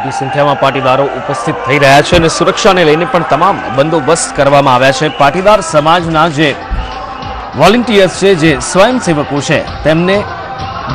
મોટી સંખ્યામાં પાટીદારો ઉપસ્થિત થઈ રહ્યા છે અને સુરક્ષાને લઈને પણ તમામ બંદોબસ્ત કરવામાં આવ્યા છે। પાટીદાર સમાજના જે વોલેન્ટિયર્સ છે, જે સ્વયંસેવકો છે, તેમને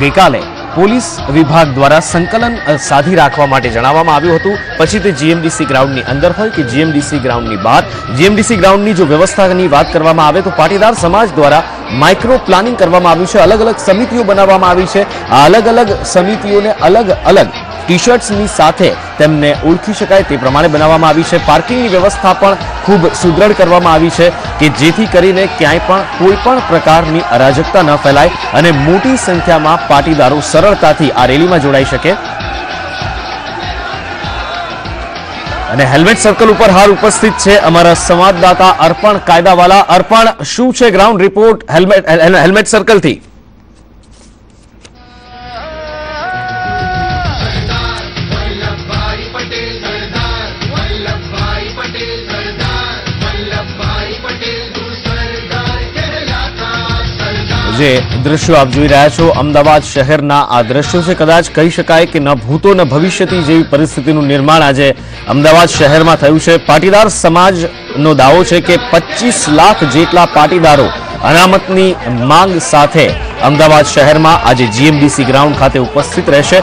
ગઈકાલે પોલીસ વિભાગ દ્વારા સંકલન સાધી રાખવા માટે જણાવવામાં આવ્યું હતું। પછી તે જીએમડીસી ગ્રાઉન્ડની અંદર હોય કે જીએમડીસી ગ્રાઉન્ડની બહાર, જીએમડીસી ગ્રાઉન્ડની જો વ્યવસ્થાની વાત કરવામાં આવે તો પાટીદાર સમાજ દ્વારા માઇક્રો પ્લાનિંગ કરવામાં આવ્યું છે। અલગ અલગ સમિતિઓ બનાવવામાં આવી છે। આ અલગ અલગ સમિતિઓને અલગ અલગ ટી શર્ટ્સની સાથે તેમને ઓળખી શકાય તે પ્રમાણે બનાવવામાં આવી છે। પાર્કિંગની વ્યવસ્થા પણ ખૂબ સુદ્રઢ કરવામાં આવી છે કે જેથી કરીને ક્યાંય પણ કોઈ પણ પ્રકારની અરાજકતા ન ફેલાય અને મોટી સંખ્યામાં પાટીદારો સરળતાથી આ રેલીમાં જોડાઈ શકે। અને હેલ્મેટ સર્કલ ઉપર હાલ ઉપસ્થિત છે અમારા સંવાદદાતા અર્પણ કાયદાવાલા। અર્પણ, શું છે ગ્રાઉન્ડ રિપોર્ટ હેલ્મેટ સર્કલથી? જે દ્રશ્યો આપ જોઈ રહ્યા છો અમદાવાદ શહેરના આ દ્રશ્યો છે। કદાચ કહી શકાય કે ન ભૂતો ન ભવિષ્યથી જેવી પરિસ્થિતિનું નિર્માણ આજે અમદાવાદ શહેરમાં થયું છે। પાટીદાર સમાજનો દાવો છે કે 25 લાખ જેટલા પાટીદારો અનામતની માંગ સાથે અમદાવાદ શહેરમાં આજે જીએમડીસી ગ્રાઉન્ડ ખાતે ઉપસ્થિત રહેશે।